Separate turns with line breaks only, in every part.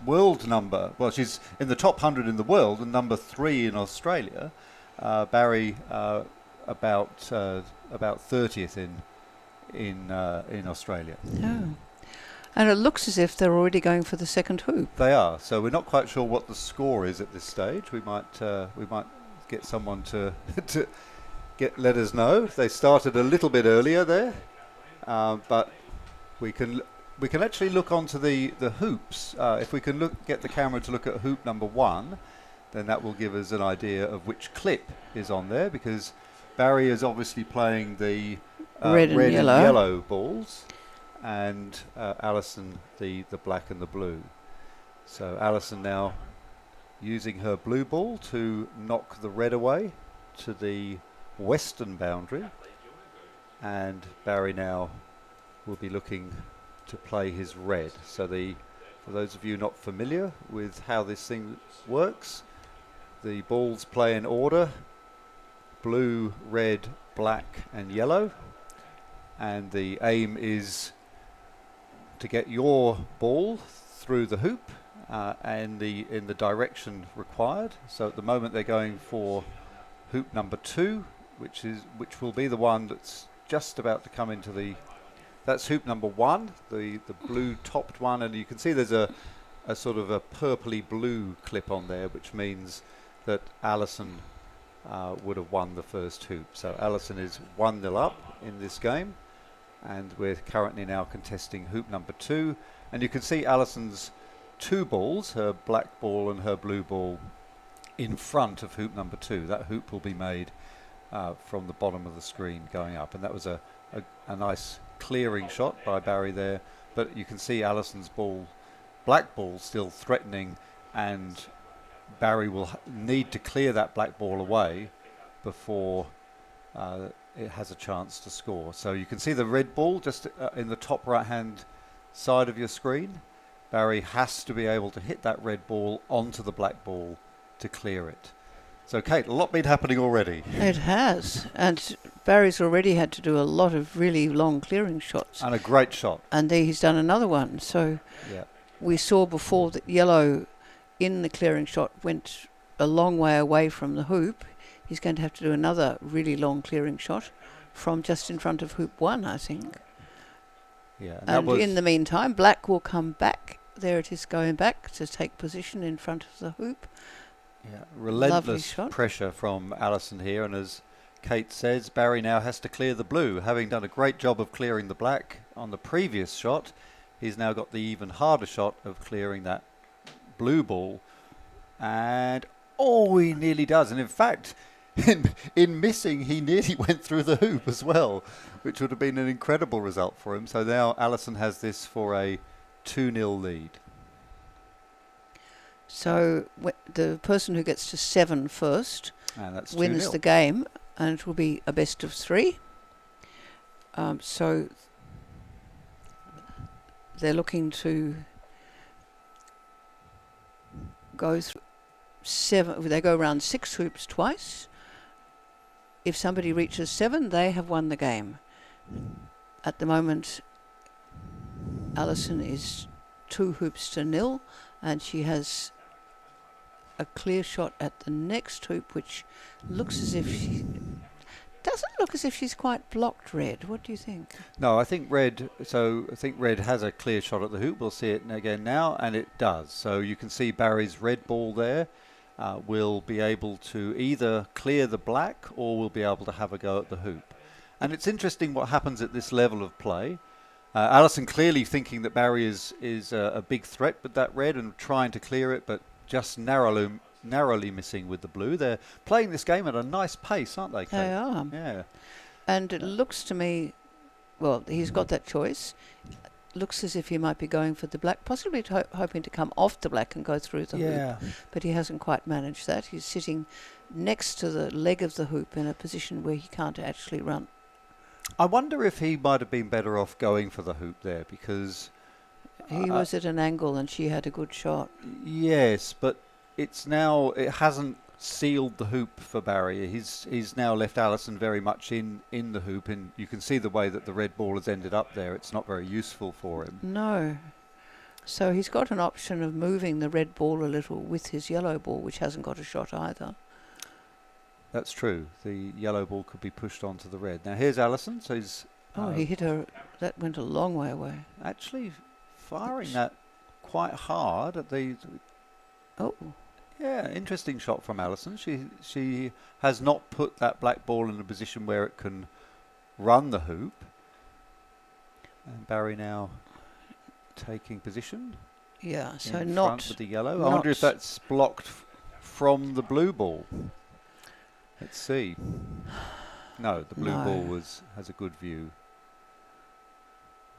world number. Well, she's in the top 100 in the world and number 3 in Australia. Barry about 30th in Australia.
Oh. And it looks as if they're already going for the second hoop.
They are. So we're not quite sure what the score is at this stage. We might get someone to let us know. They started a little bit earlier there, but we can actually look onto the hoops. If we can get the camera to look at hoop number 1, then that will give us an idea of which clip is on there, because Barry is obviously playing the
red and
yellow balls, and Alison the black and the blue. So Alison now using her blue ball to knock the red away to the western boundary, and Barry now will be looking to play his red. So for those of you not familiar with how this thing works, the balls play in order: blue, red, black and yellow, and the aim is to get your ball through the hoop and in the direction required. So at the moment they're going for hoop number 2, which will be the one that's just about to come into the. That's hoop number 1, the blue topped one, and you can see there's a sort of a purpley blue clip on there, which means that Alison would have won the first hoop. So Alison is 1-0 up in this game, and we're currently now contesting hoop number 2, and you can see Alison's 2 balls, her black ball and her blue ball, in front of hoop number 2. That hoop will be made from the bottom of the screen going up, and that was a nice clearing shot by Barry there, but you can see Alison's ball, black ball, still threatening, and Barry will need to clear that black ball away before it has a chance to score. So you can see the red ball just in the top right hand side of your screen. Barry has to be able to hit that red ball onto the black ball to clear it. So Kate, a lot been happening already.
It has, and Barry's already had to do a lot of really long clearing shots.
And a great shot.
And there he's done another one. So
yeah.
We saw before that yellow in the clearing shot went a long way away from the hoop. He's going to have to do another really long clearing shot from just in front of hoop 1, I think.
Yeah,
and in the meantime, black will come back. There it is, going back to take position in front of the hoop.
Yeah, relentless pressure from Alison here, and as Kate says, Barry now has to clear the blue. Having done a great job of clearing the black on the previous shot, he's now got the even harder shot of clearing that blue ball. And he nearly does. And in fact, in missing, he nearly went through the hoop as well, which would have been an incredible result for him. So now Alison has this for a 2-0 lead.
So the person who gets to 7 first wins
2-0.
the game, and it will be a best of 3. So they're looking to go through 7. They go around 6 hoops twice. If somebody reaches 7, they have won the game. At the moment, Alison is 2 hoops to 0, and she has a clear shot at the next hoop, which looks as if she doesn't look as if she's quite blocked red. What do you think?
No, I think red has a clear shot at the hoop. We'll see it again now, and it does. So you can see Barry's red ball there will be able to either clear the black or will be able to have a go at the hoop. And it's interesting what happens at this level of play. Alison clearly thinking that Barry is a big threat with that red and trying to clear it, but just narrowly missing with the blue. They're playing this game at a nice pace, aren't they, Kate?
They are.
Yeah.
And it looks to me, well, he's got that choice. Looks as if he might be going for the black, possibly hoping to come off the black and go through the hoop. But he hasn't quite managed that. He's sitting next to the leg of the hoop in a position where he can't actually run.
I wonder if he might have been better off going for the hoop there, because
he was at an angle and she had a good shot.
Yes, but it hasn't sealed the hoop for Barry. He's now left Alison very much in the hoop, and you can see the way that the red ball has ended up there. It's not very useful for him.
No. So he's got an option of moving the red ball a little with his yellow ball, which hasn't got a shot either.
That's true. The yellow ball could be pushed onto the red. Now here's Alison. So he's
he hit her. That went a long way away.
Actually firing that quite hard at the...
Oh.
Yeah, interesting shot from Alison. She has not put that black ball in a position where it can run the hoop. And Barry now taking position.
Yeah, so
in
not
front with the yellow. I wonder if that's blocked from the blue ball. Let's see. No, the blue ball has a good view.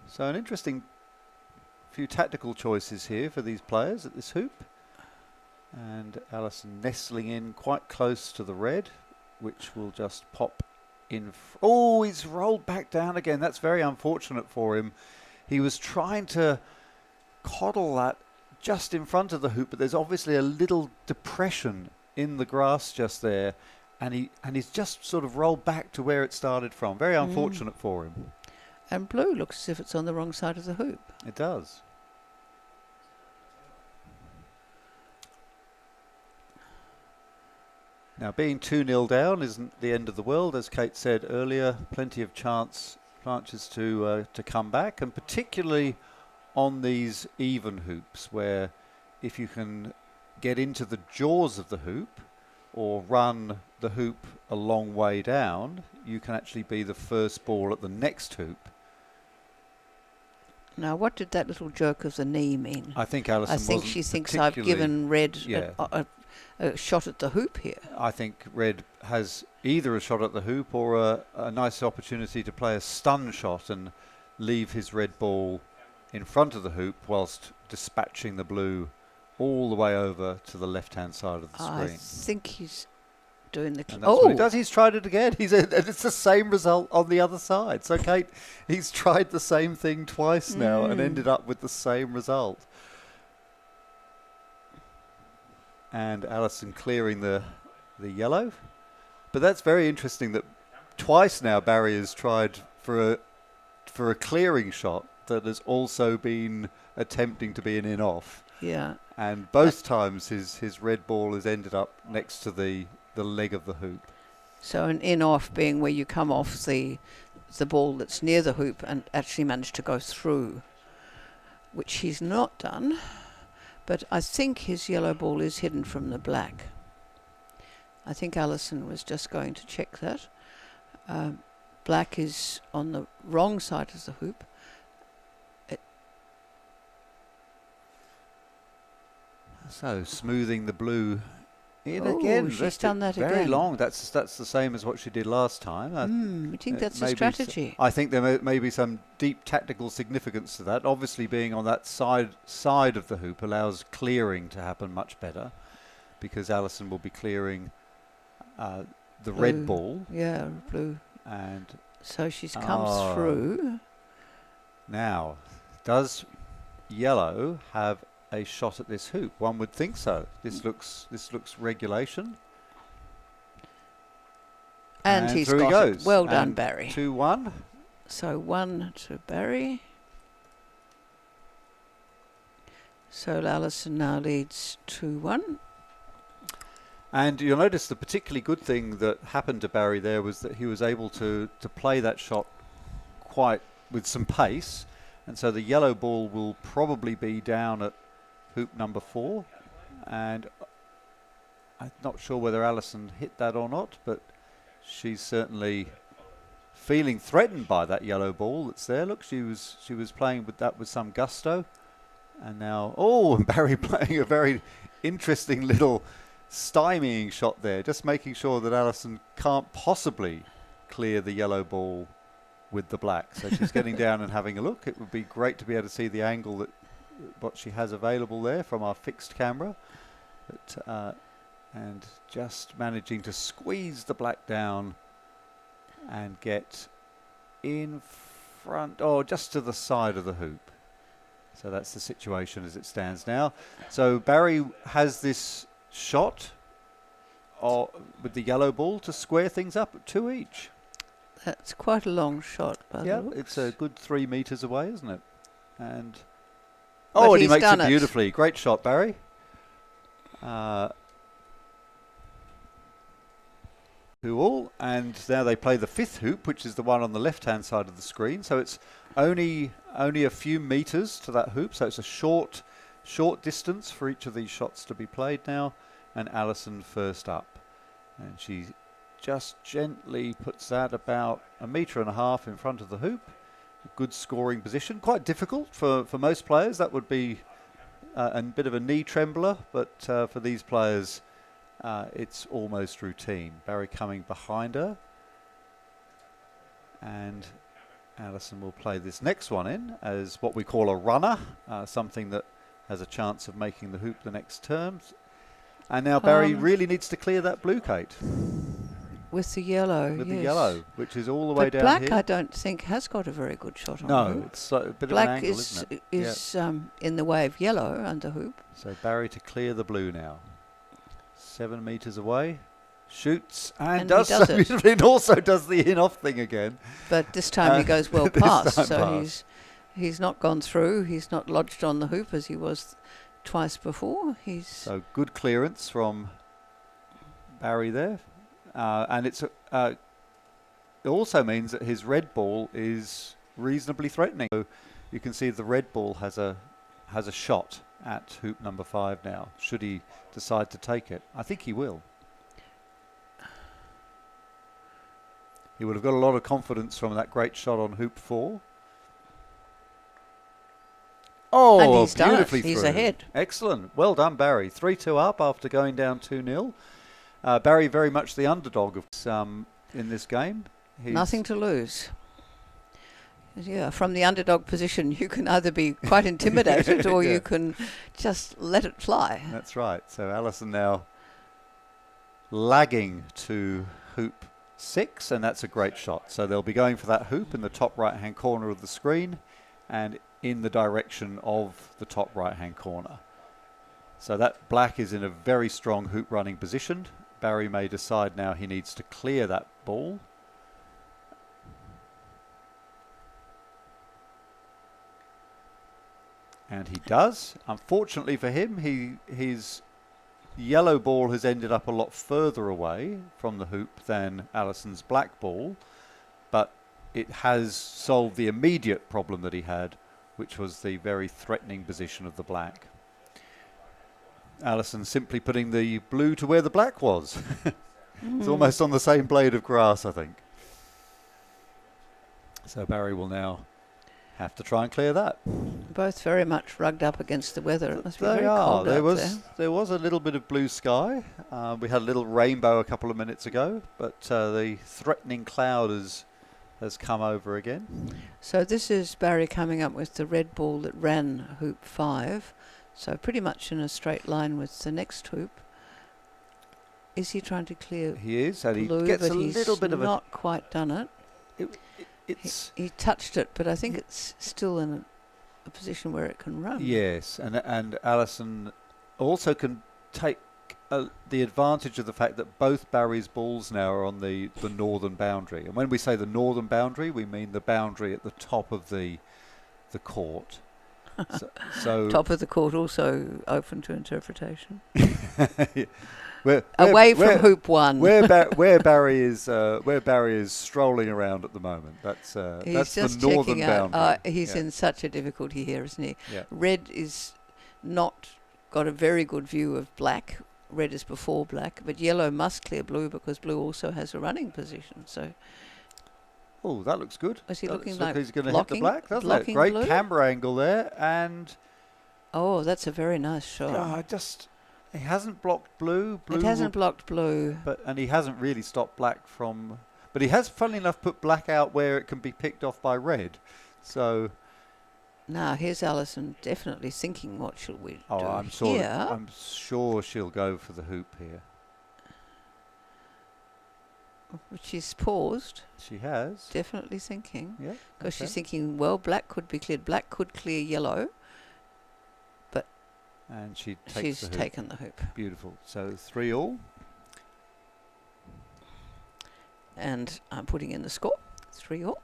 So an interesting few tactical choices here for these players at this hoop. And Alison nestling in quite close to the red, which will just pop in. Oh, he's rolled back down again. That's very unfortunate for him. He was trying to coddle that just in front of the hoop, but there's obviously a little depression in the grass just there, and he's just sort of rolled back to where it started from. Very unfortunate for him.
And blue looks as if it's on the wrong side of the hoop.
It does. Now, being 2-0 down isn't the end of the world, as Kate said earlier. Plenty of chances to come back, and particularly on these even hoops, where if you can get into the jaws of the hoop or run the hoop a long way down, you can actually be the first ball at the next hoop.
Now, what did that little jerk of the knee mean?
I think Alison
I think she thinks I've given red a shot at the hoop here.
I think red has either a shot at the hoop or a nice opportunity to play a stun shot and leave his red ball in front of the hoop whilst dispatching the blue all the way over to the left-hand side of the screen.
I think he's doing the...
And that's what he does. He's tried it again. It's the same result on the other side. So, Kate, he's tried the same thing twice now and ended up with the same result. And Alison clearing the yellow. But that's very interesting that twice now Barry has tried for a clearing shot that has also been attempting to be an in-off.
Yeah.
And both times his red ball has ended up next to the leg of the hoop.
So an in-off being where you come off the ball that's near the hoop and actually manage to go through, which he's not done. But I think his yellow ball is hidden from the black. I think Alison was just going to check that. Black is on the wrong side of the hoop.
So smoothing the blue in again.
She's done that
very
again.
Very long. That's the same as what she did last time.
I think that's a strategy.
I think there may be some deep tactical significance to that. Obviously, being on that side of the hoop allows clearing to happen much better, because Alison will be clearing the
blue.
red ball.
Yeah, blue.
And
so she's comes through.
Now, does yellow have a shot at this hoop? One would think so. This looks regulation.
And he's
through
got
he goes.
It. Well done, Barry.
2-1.
So 1 to Barry. So Alison now leads 2-1.
And you'll notice the particularly good thing that happened to Barry there was that he was able to play that shot quite with some pace. And so the yellow ball will probably be down at hoop number 4, and I'm not sure whether Alison hit that or not, but she's certainly feeling threatened by that yellow ball that's there. Look, she was playing with that with some gusto, and now Barry playing a very interesting little stymieing shot there, just making sure that Alison can't possibly clear the yellow ball with the black. So she's getting down and having a look. It would be great to be able to see the angle what she has available there from our fixed camera, and just managing to squeeze the black down and get in front, just to the side of the hoop. So that's the situation as it stands now. So Barry has this shot with the yellow ball to square things up at 2 each.
That's quite a long shot, by the looks.
It's a good 3 meters away, isn't it? And Oh, and he makes
done
it beautifully. Great shot, Barry. 2-all, and now they play the 5th hoop, which is the one on the left-hand side of the screen. So it's only a few meters to that hoop. So it's a short distance for each of these shots to be played now. And Alison first up, and she just gently puts that about 1.5 meters in front of the hoop. A good scoring position. Quite difficult for most players. That would be a bit of a knee trembler, but for these players, it's almost routine. Barry coming behind her, and Alison will play this next one in as what we call a runner, something that has a chance of making the hoop the next term. And now Barry really needs to clear that blue, Kate.
With the yellow,
With
yes.
the yellow, which is all the way down
black,
here.
I don't think, has got a very good shot on
No,
hoop.
it's a bit
Black
of an angle, isn't it?
is in the way of yellow under hoop.
So Barry to clear the blue now. 7 meters away. Shoots and does so beautifully, and also does the in-off thing again.
But this time he goes well past, so he's not gone through. He's not lodged on the hoop as he was twice before.
So good clearance from Barry there, and it also means that his red ball is reasonably threatening. So you can see the red ball has a shot at hoop number 5 now. Should he decide to take it, I think he will. He would have got a lot of confidence from that great shot on hoop 4. Oh,
and he's
beautifully
done it. He's
through.
ahead.
Excellent. Well done, Barry. 3-2 up after going down 2-0. Barry very much the underdog in this game.
Nothing to lose. Yeah, from the underdog position, you can either be quite intimidated or you can just let it fly.
That's right. So Alison now lagging to hoop 6, and that's a great shot. So they'll be going for that hoop in the top right-hand corner of the screen and in the direction of the top right-hand corner. So that black is in a very strong hoop running position. Barry may decide now he needs to clear that ball. And he does. Unfortunately for him, his yellow ball has ended up a lot further away from the hoop than Alison's black ball, but it has solved the immediate problem that he had, which was the very threatening position of the black. Alison simply putting the blue to where the black was. It's almost on the same blade of grass, I think. So Barry will now have to try and clear that.
Both very much rugged up against the weather. It must be very cold
there
out there.
There was a little bit of blue sky. We had a little rainbow a couple of minutes ago, but the threatening cloud has come over again.
So this is Barry coming up with the red ball that ran hoop 5. So pretty much in a straight line with the next hoop. Is he trying to clear?
He is, and
blue,
he gets
but
a little bit of
not quite done it. He touched it, but I think it's still in a position where it can run.
Yes, and Alison also can take the advantage of the fact that both Barry's balls now are on the northern boundary. And when we say the northern boundary, we mean the boundary at the top of the court. So
top of the court also open to interpretation.
where
Away from hoop 1.
where Barry is strolling around at the moment. That's the northern boundary.
He's in such a difficulty here, isn't he?
Yeah.
Red is not got a very good view of black. Red is before black, but yellow must clear blue because blue also has a running position. So.
Oh, that looks good.
Is he looking
like he's going to hit the
blocking-
black, doesn't it?
blocking
Great
blue?
camera angle there, and
Oh, that's a very nice shot.
he hasn't blocked blue.
It hasn't blocked blue.
And he hasn't really stopped black from. But he has, funnily enough, put black out where it can be picked off by red. So.
Now here's Alison definitely thinking, what shall we do
I'm sure she'll go for the hoop here.
She's paused.
She has.
Definitely thinking.
Yeah.
Because she's thinking, well, black could be cleared. Black could clear yellow.
And she's
taken the hoop.
Beautiful. So 3-all.
And I'm putting in the score. 3-all.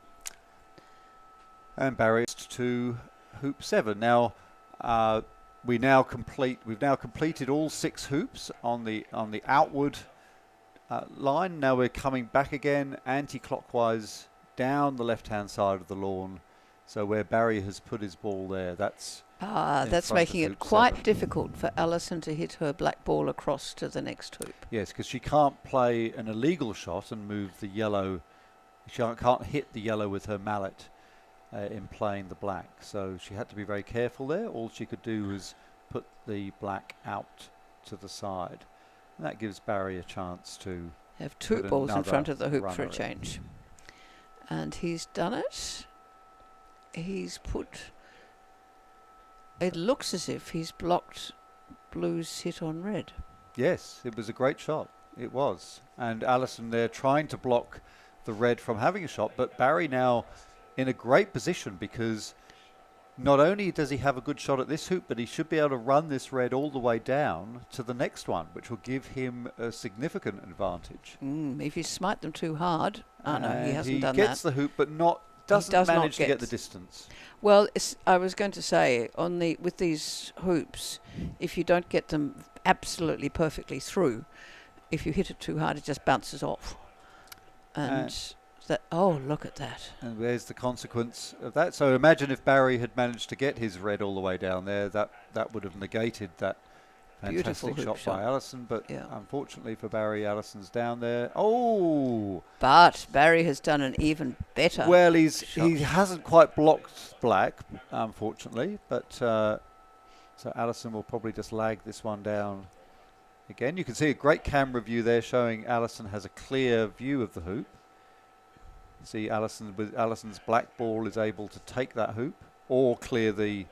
And Barry to hoop 7. Now, we've now completed all 6 hoops on the outward line. Now we're coming back again anti-clockwise down the left-hand side of the lawn. So where Barry has put his ball there, that's
making it quite difficult for Alison to hit her black ball across to the next hoop.
Yes, because she can't play an illegal shot and move the yellow. She can't hit the yellow with her mallet in playing the black. So she had to be very careful there. All she could do was put the black out to the side. And that gives Barry a chance to
have 2 balls in front of the hoop for a change. And he's done it. He's put... It looks as if he's blocked Blue's hit on red.
Yes, it was a great shot. It was. And Alison there trying to block the red from having a shot, but Barry now in a great position because not only does he have a good shot at this hoop, but he should be able to run this red all the way down to the next one, which will give him a significant advantage.
If you smite them too hard... Oh, no, he hasn't done that.
He gets the hoop, but doesn't manage to get the distance.
Well, I was going to say, with these hoops, if you don't get them absolutely perfectly through, if you hit it too hard, it just bounces off. And look at that. And
there's the consequence of that. So imagine if Barry had managed to get his red all the way down there, that would have negated that fantastic shot by Alison. But unfortunately for Barry, Alison's down there. Oh!
But Barry has done an even better
Well, he hasn't quite blocked black, unfortunately. But so Alison will probably just lag this one down again. You can see a great camera view there showing Alison has a clear view of the hoop. See Alison's black ball is able to take that hoop or clear the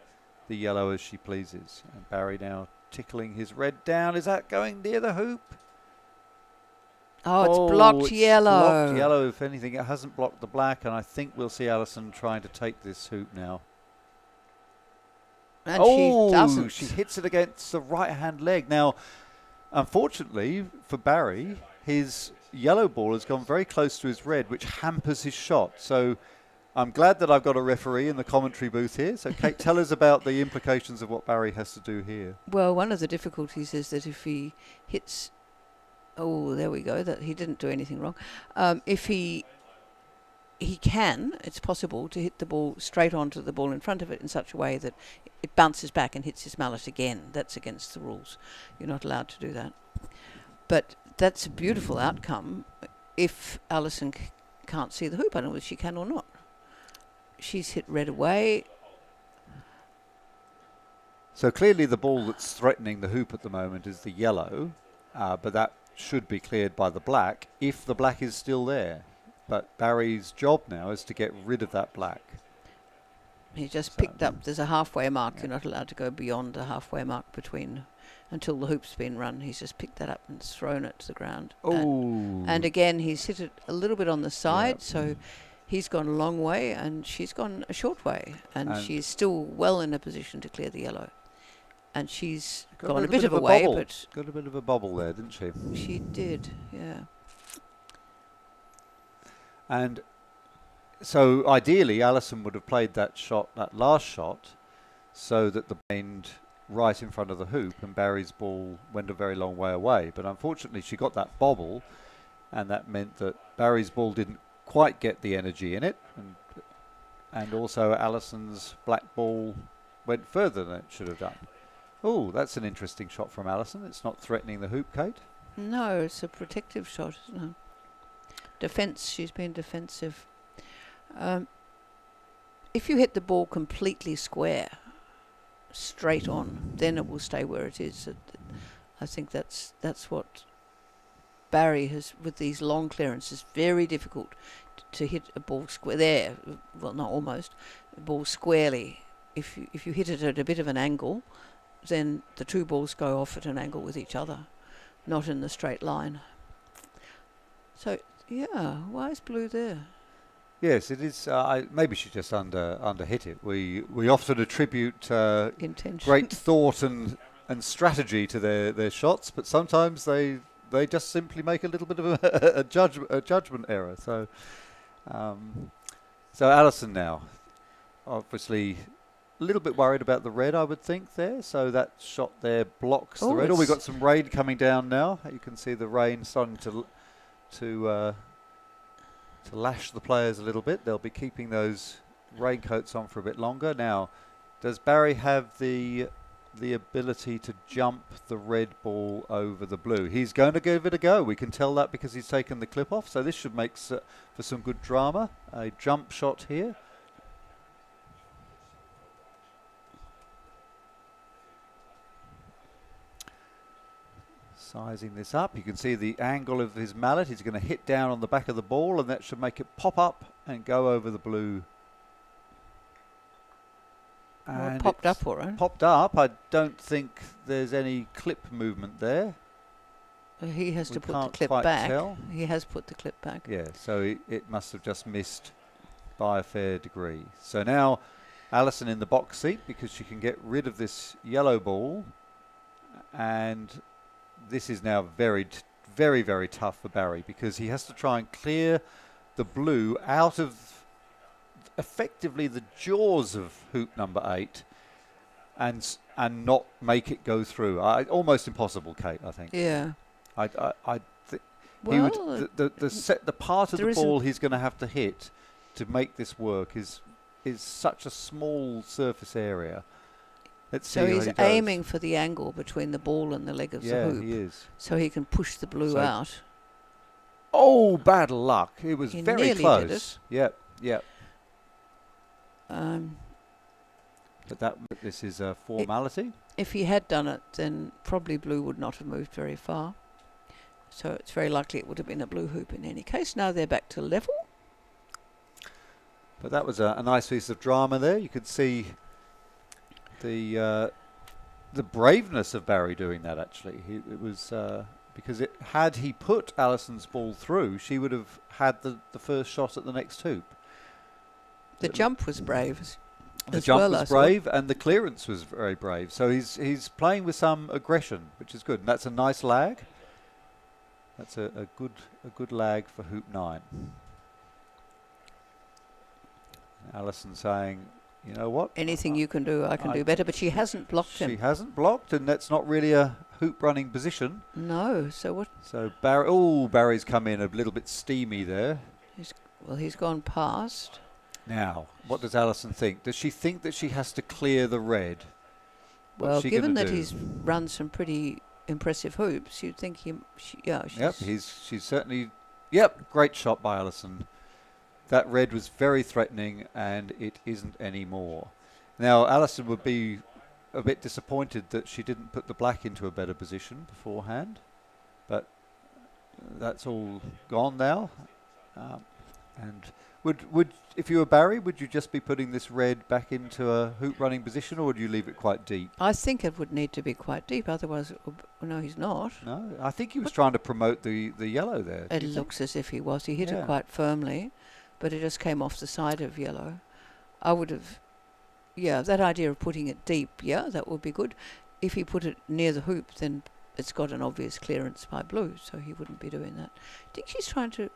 yellow as she pleases. And Barry now tickling his red down. Is that going near the hoop?
Oh, it's blocked yellow.
Blocked yellow, if anything. It hasn't blocked the black, and I think we'll see Alison trying to take this hoop now.
And she doesn't.
She hits it against the right-hand leg. Now, unfortunately for Barry, his yellow ball has gone very close to his red, which hampers his shot. So I'm glad that I've got a referee in the commentary booth here. So, Kate, tell us about the implications of what Barry has to do here.
Well, one of the difficulties is that if he hits... Oh, there we go. That he didn't do anything wrong. If he can, it's possible to hit the ball straight onto the ball in front of it in such a way that it bounces back and hits his mallet again. That's against the rules. You're not allowed to do that. But that's a beautiful outcome if Alison can't see the hoop. I don't know whether she can or not. She's hit red away.
So clearly the ball that's threatening the hoop at the moment is the yellow, but that should be cleared by the black if the black is still there. But Barry's job now is to get rid of that black.
He just picked up, there's a halfway mark. You're not allowed to go beyond the halfway mark until the hoop's been run. He's just picked that up and thrown it to the ground. And again, he's hit it a little bit on the side, so he's gone a long way and she's gone a short way. And she's still well in a position to clear the yellow. And she's gone a bit of a way, but...
Got a bit of a bobble there, didn't she?
She did, yeah.
And so ideally, Alison would have played that last shot, so that the end right in front of the hoop and Barry's ball went a very long way away. But unfortunately, she got that bobble, and that meant that Barry's ball didn't quite get the energy in it, and also Alison's black ball went further than it should have done. Oh, that's an interesting shot from Alison. It's not threatening the hoop, Kate.
No, it's a protective shot, isn't it? Defence, she's been defensive. If you hit the ball completely square, straight on, then it will stay where it is. I think that's what Barry has, with these long clearances, very difficult to hit a ball square there. Well, not almost. A ball squarely. If you hit it at a bit of an angle, then the two balls go off at an angle with each other, not in the straight line. So, yeah, why is blue there?
Yes, it is. Maybe she just under hit it. We often attribute great thought and strategy to their shots, but sometimes they just simply make a little bit of a judgment error. So Alison now, obviously, a little bit worried about the red, I would think, there. So that shot there blocks the red. Oh, we've got some rain coming down now. You can see the rain starting to lash the players a little bit. They'll be keeping those raincoats on for a bit longer. Now, does Barry have the ability to jump the red ball over the blue? He's going to give it a go. We can tell that because he's taken the clip off. So this should make for some good drama. A jump shot here. Sizing this up, you can see the angle of his mallet. He's going to hit down on the back of the ball, and that should make it pop up and go over the blue.
And popped up, all right.
Popped up. I don't think there's any clip movement there.
He has to put the clip back. He has put the clip back.
Yeah, so it must have just missed by a fair degree. So now Alison in the box seat because she can get rid of this yellow ball, and this is now very, very tough for Barry because he has to try and clear the blue out of effectively the jaws of hoop number 8 and not make it go through. Almost impossible, Kate, I think.
Yeah.
I think he would the part of the ball he's going to have to hit to make this work is such a small surface area.
So he's aiming for the angle between the ball and the leg of the hoop.
Yeah, he is.
So he can push the blue out.
Oh, bad luck. It was very close.
Did it.
Yep. But this is a formality.
If he had done it, then probably blue would not have moved very far. So it's very likely it would have been a blue hoop in any case. Now they're back to level.
But that was a nice piece of drama there. You could see the braveness of Barry doing that. Actually, it was because had he put Alison's ball through, she would have had the first shot at the next hoop.
The jump was brave.
The jump was brave, and the clearance was very brave. So he's playing with some aggression, which is good. And that's a nice lag. That's a good lag for hoop 9. Alison saying, you know what?
Anything you can do, I can do better. But she hasn't blocked him.
She hasn't blocked, and that's not really a hoop running position.
No. So what?
So Barry's come in a little bit steamy there.
He's gone past.
Now, what does Alison think? Does she think that she has to clear the red?
Well, given that he's run some pretty impressive hoops, you'd think
she's certainly. Yep, great shot by Alison. That red was very threatening, and it isn't anymore. Now, Alison would be a bit disappointed that she didn't put the black into a better position beforehand, but that's all gone now. And would if you were Barry, would you just be putting this red back into a hoop running position, or would you leave it quite deep?
I think it would need to be quite deep, otherwise, no, he's not.
No, I think he was trying to promote the yellow there.
It looks as if he was. He hit it quite firmly, but it just came off the side of yellow. I would have, that idea of putting it deep, that would be good. If he put it near the hoop, then it's got an obvious clearance by blue, so he wouldn't be doing that. I think she's trying to.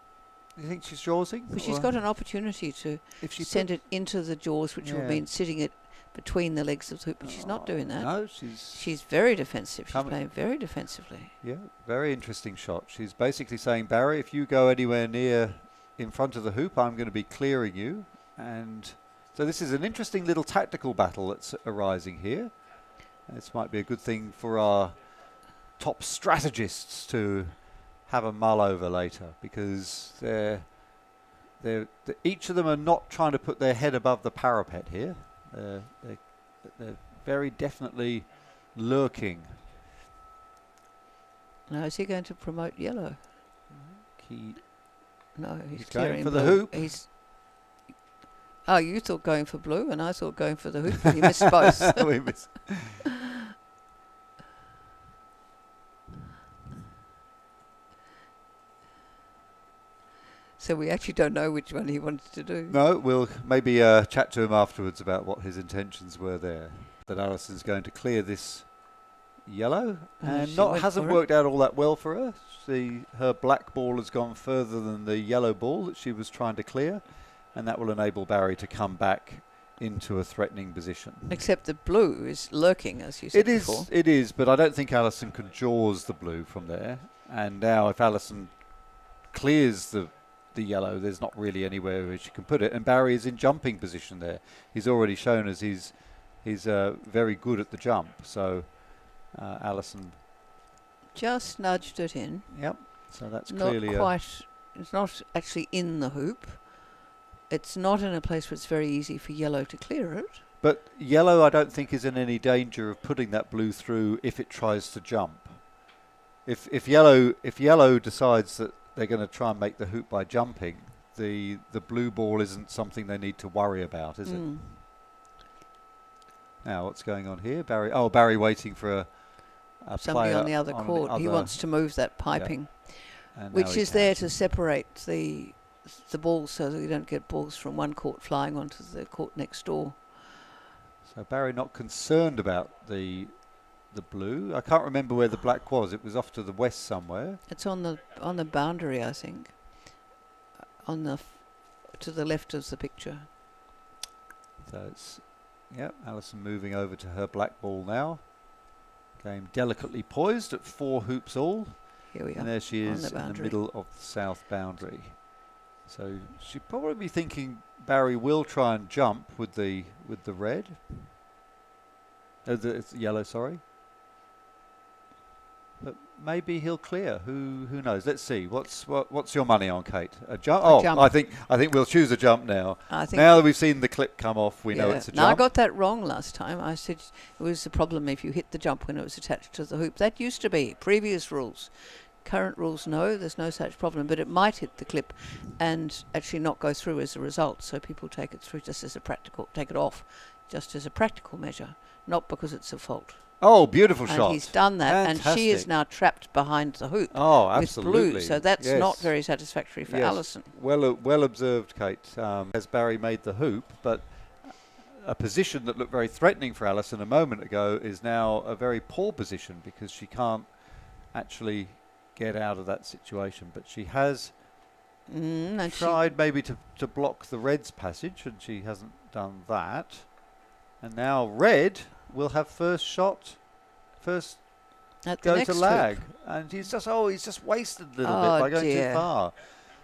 You think she's jawsing?
Well, she's got an opportunity to send it into the jaws, which will mean sitting it between the legs of the hoop, but she's not doing that.
No, she's
very defensive. She's playing very defensively.
Yeah, very interesting shot. She's basically saying, Barry, if you go anywhere near in front of the hoop, I'm going to be clearing you. And so this is an interesting little tactical battle that's arising here. This might be a good thing for our top strategists to have a mull over later, because each of them are not trying to put their head above the parapet here. They're very definitely lurking.
Now, is he going to promote yellow? No, he's
going for the hoop.
You thought going for blue, and I thought going for the hoop. He missed both.
We missed.
So we actually don't know which one he wanted to do.
No, we'll maybe chat to him afterwards about what his intentions were there. That Alison's going to clear this yellow, and hasn't worked out all that well for her. Her black ball has gone further than the yellow ball that she was trying to clear, and that will enable Barry to come back into a threatening position.
Except the blue is lurking, as you said before.
It is, but I don't think Alison can jaws the blue from there. And now if Alison clears the yellow, there's not really anywhere where she can put it. And Barry is in jumping position there. He's already shown us he's very good at the jump. So Alison
just nudged it in.
Yep. So that's
Not
clearly
quite. It's not actually in the hoop. It's not in a place where it's very easy for yellow to clear it.
But yellow, I don't think, is in any danger of putting that blue through if it tries to jump. If yellow decides that they're going to try and make the hoop by jumping, the blue ball isn't something they need to worry about, is it? Now, what's going on here? Barry waiting for a
somebody
player
on the other court. He wants to move that piping, which is there to separate the balls so that you don't get balls from one court flying onto the court next door.
So Barry not concerned about the blue. I can't remember where the black was. It was off to the west somewhere.
It's on the boundary, I think. To the left of the picture.
So it's Alison moving over to her black ball now. Game delicately poised at 4 hoops all.
Here we are.
And there she is in the middle of the south boundary. So she'd probably be thinking Barry will try and jump with the red. It's yellow, sorry. But maybe he'll clear. Who knows? Let's see. What's your money on, Kate? A jump?
Jump.
I think we'll choose a jump now. Now that we've seen the clip come off, we know it's a jump.
I got that wrong last time. I said it was the problem if you hit the jump when it was attached to the hoop. That used to be previous rules. Current rules, no, there's no such problem, but it might hit the clip and actually not go through as a result. So people take it through take it off just as a practical measure, not because it's a fault.
Oh, beautiful shot.
And he's done that,
Fantastic.
and she is now trapped behind the hoop.
Oh, absolutely.
With blue, so that's not very satisfactory for Alison.
Well observed, Kate. As Barry made the hoop, but a position that looked very threatening for Alison a moment ago is now a very poor position because she can't actually get out of that situation. But she has tried maybe to block the red's passage, and she hasn't done that. And now red will have first
at
go
the
to
next
lag.
hoop.
And he's just wasted a little bit by going too far.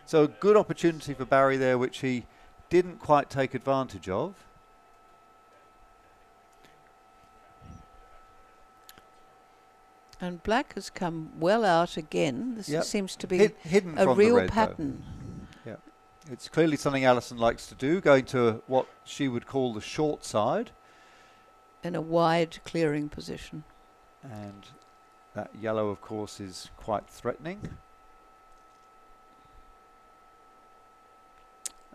So a good opportunity for Barry there, which he didn't quite take advantage of.
And black has come well out again. This seems to be
hidden
a
from
real
the red,
pattern.
Yeah, it's clearly something Alison likes to do, going to what she would call the short side.
In a wide clearing position.
And that yellow, of course, is quite threatening.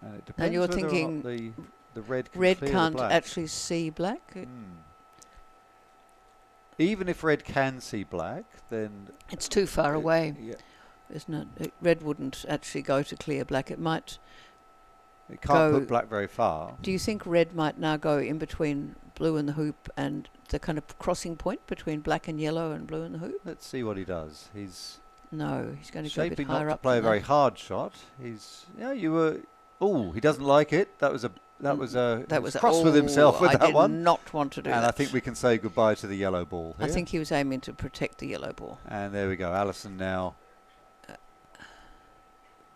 And it depends
and you're
whether
thinking
or not the red can
red
clear
can't
the black.
actually see black.
Even if red can see black, then
it's too far away,
yeah.
Isn't it? Red wouldn't actually go to clear black. It might.
It can't put black very far.
Do you think red might now go in between blue and the hoop and the kind of crossing point between black and yellow and blue and the hoop?
Let's see what he does. He's
going to go a bit
shaping
higher
not
up.
to play a very hard shot. He doesn't like it. That was cross with himself with that one.
I did not want to do that.
And I think we can say goodbye to the yellow ball here.
I think he was aiming to protect the yellow ball.
And there we go. Alison now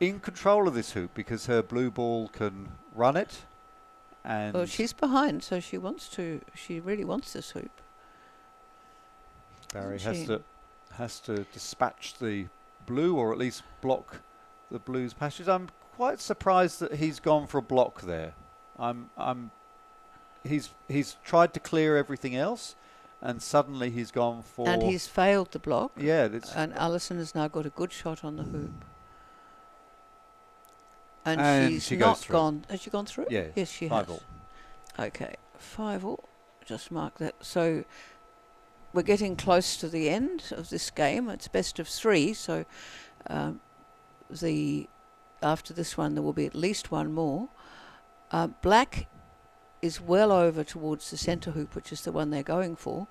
in control of this hoop because her blue ball can run it. And
well, she's behind, so she really wants this hoop.
Barry has to dispatch the blue, or at least block the blue's passage. I'm quite surprised that he's gone for a block there. He's tried to clear everything else, and suddenly he's gone for.
And he's failed the block.
Yeah,
and Alison has now got a good shot on the hoop. And she's
she
not
goes through.
gone. Has she gone through?
Yeah.
Yes, she
5
has.
all.
Okay, 5 all. Just mark that. So we're getting close to the end of this game. It's best of 3. So after this one, there will be at least one more. Black is well over towards the centre hoop, which is the one they're going for.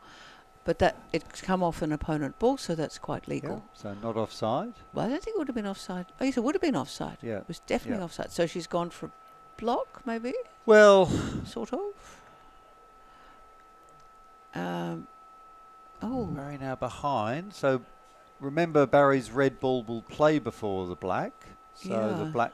But it's come off an opponent ball, so that's quite legal.
Yeah, so not offside.
Well, I don't think it would have been offside. Oh, yes, it would have been offside.
Yeah.
It was definitely offside. So she's gone for a block, maybe?
Well,
sort of. Oh,
Barry now behind. So remember, Barry's red ball will play before the black. So the
Yeah.
black,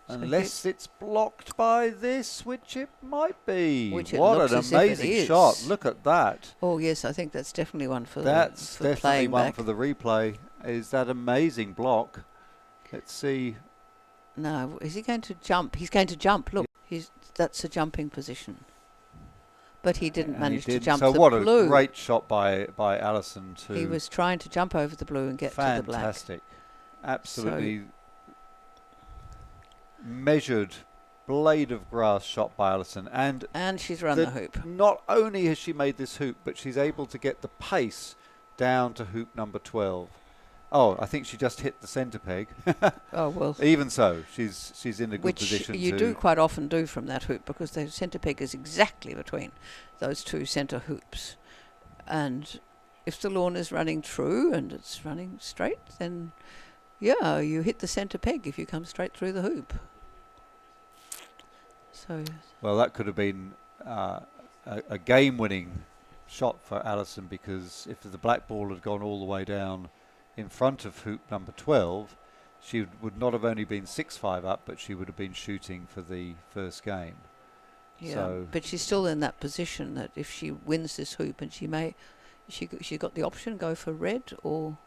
So
unless it's blocked by this, which it might be.
Which it
What
looks
an
as if it
amazing
is.
shot! Look at that.
oh yes, I think that's definitely one for
That's
for
definitely
playing
one
back.
for the replay. Is that amazing block? Let's see.
No, is he going to jump? He's going to jump. Look, that's a jumping position. But he didn't
And
manage
he
to
did.
jump
So
the
what
blue.
a great shot by Alison to.
He was trying to jump over the blue and get to the black.
Fantastic. Absolutely measured blade of grass shot by Alison. And
she's run the hoop.
not only has she made this hoop, but she's able to get the pace down to hoop number 12. Oh, I think she just hit the centre peg.
Oh well.
Even so, she's in a good
Which
position.
you
to
do quite often do from that hoop, because the centre peg is exactly between those two centre hoops. And if the lawn is running true and it's running straight, then yeah, you hit the centre peg if you come straight through the hoop. So
Well, that could have been a game-winning shot for Alison, because if the black ball had gone all the way down in front of hoop number 12, she would not have only been 6-5 up, but she would have been shooting for the first game.
yeah,
So
but she's still in that position that if she wins this hoop, and she got the option, go for red or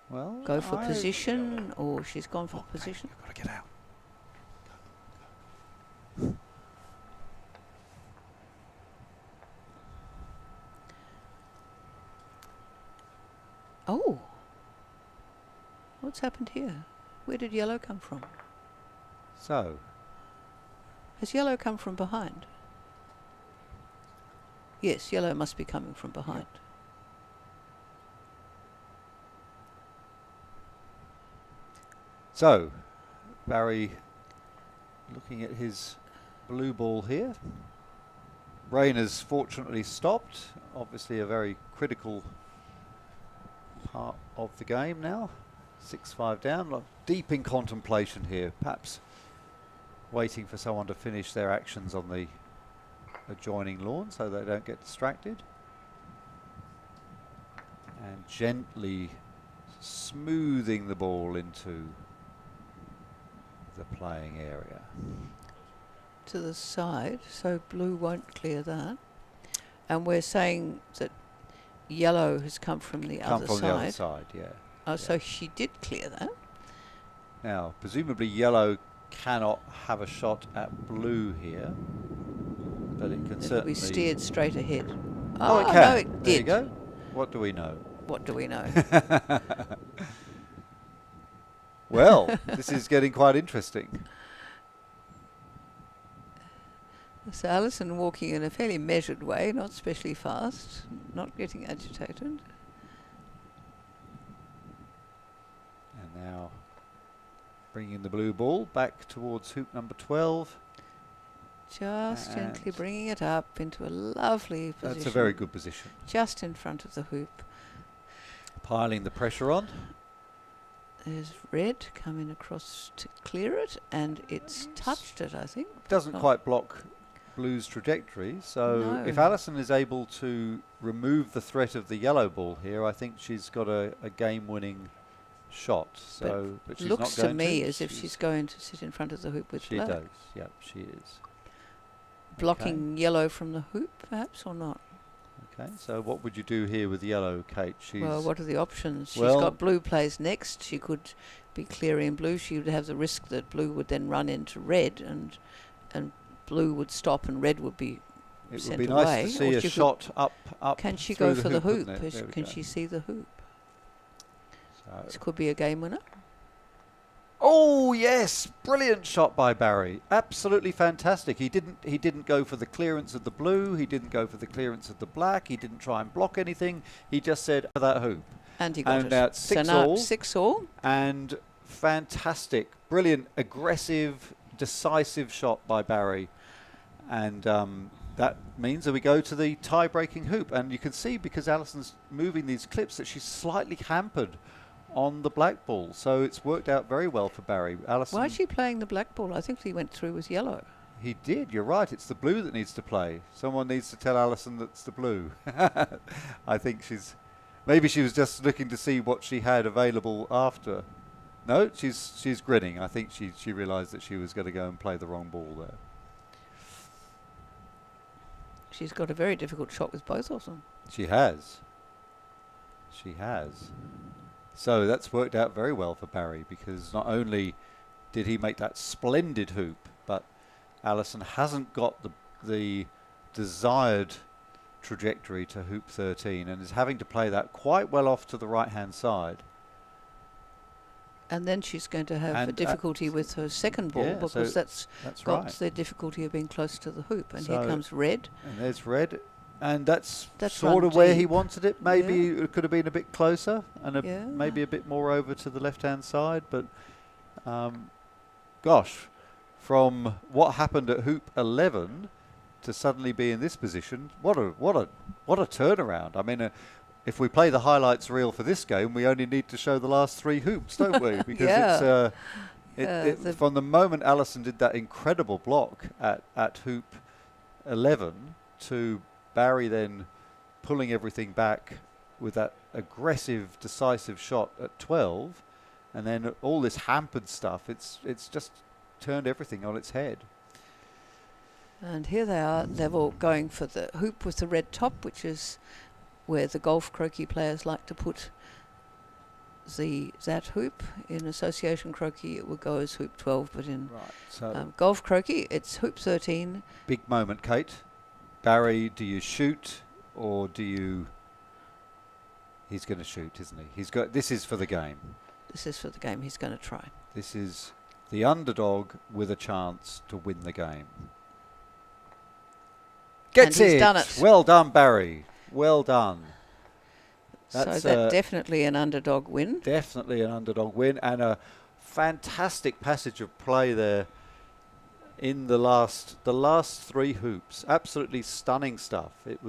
well,
go for position, or she's gone for position.
You've got to get out.
Oh, what's happened here? Where did yellow come from?
So
Has yellow come from behind? Yes, yellow must be coming from behind.
So, Barry looking at his blue ball here. Rain has fortunately stopped. Obviously a very critical part of the game now. 6-5 down. Deep in contemplation here. Perhaps waiting for someone to finish their actions on the adjoining lawn so they don't get distracted. And gently smoothing the ball into the playing area.
To the side, so blue won't clear that. And we're saying that yellow has come from the
Come
other
from
side.
the other side, yeah.
Oh, so she did clear that.
Now, presumably yellow cannot have a shot at blue here, but it can
It'll
certainly
be steered straight ahead.
Oh, it can.
No, it
There you
did.
go. What do we know?
What do we know?
Well, this is getting quite interesting.
So Alison walking in a fairly measured way, not especially fast, not getting agitated.
And now bringing the blue ball back towards hoop number 12.
Just gently
And
bringing it up into a lovely position.
That's a very good position.
Just in front of the hoop.
Piling the pressure on.
There's red coming across to clear it, and it's touched it, I think.
Doesn't
Not-
quite block blue's trajectory, so if
No.
Alison is able to remove the threat of the yellow ball here, I think she's got a game-winning shot. So, but she's
looks
not going
to me as if she's going to sit in front of the hoop with
She
black.
does. Yep, she is.
Blocking yellow from the hoop, perhaps, or not?
Okay, so what would you do here with yellow, Kate? She's
Well, what are the options? She's
Well-
got blue plays next. She could be clearing blue. She would have the risk that blue would then run into red, and blue would stop and red would be
it would
sent
be nice
away.
to
or
see a
she could-
shot up.
Can she
through
go for the hoop?
wouldn't it? There we
Can
go.
she see the hoop?
So-
This could be a game winner.
Oh yes, brilliant shot by Barry. Absolutely fantastic. He didn't go for the clearance of the blue. He didn't go for the clearance of the black. He didn't try and block anything. He just said for that hoop.
And he got
And
it.
now it's
So
6
now
all.
it's 6-all.
And fantastic, brilliant, aggressive, decisive shot by Barry. And that means that we go to the tie-breaking hoop. And you can see, because Alison's moving these clips, that she's slightly hampered on the black ball. So it's worked out very well for Barry. Alison,
Why is she playing the black ball? I think he went through with yellow.
He did. You're right. It's the blue that needs to play. Someone needs to tell Alison that's the blue. I think maybe she was just looking to see what she had available after. No, she's grinning. I think she realised that she was going to go and play the wrong ball there.
She's got a very difficult shot with both of them.
She has. She has. So that's worked out very well for Barry, because not only did he make that splendid hoop, but Alison hasn't got the desired trajectory to hoop 13 and is having to play that quite well off to the right-hand side.
And then she's going to have a difficulty with her second ball, because that's got the difficulty of being close to the hoop. And here comes red.
And there's red. And that's sort of where he wanted it. Maybe it could have been a bit closer and maybe a bit more over to the left-hand side. But, gosh, from what happened at hoop 11 to suddenly be in this position, what a turnaround. I mean, if we play the highlights reel for this game, we only need to show the last 3 hoops, don't we? Because it's from the moment Alison did that incredible block at hoop 11 to Barry then pulling everything back with that aggressive, decisive shot at 12, and then all this hampered stuff, it's just turned everything on its head.
And here they are, they're all going for the hoop with the red top, which is where the golf croquet players like to put that hoop. In association croquet it would go as hoop 12, but in golf croquet it's hoop 13.
Big moment, Kate. Barry, do you shoot or do you... He's going to shoot, isn't he? This is for the game.
This is for the game. He's going to try.
This is the underdog with a chance to win the game. Gets it! He's done it. Well done, Barry. Well done.
That's definitely an underdog win.
Definitely an underdog win, and a fantastic passage of play there in the last 3 hoops. Absolutely stunning stuff. It was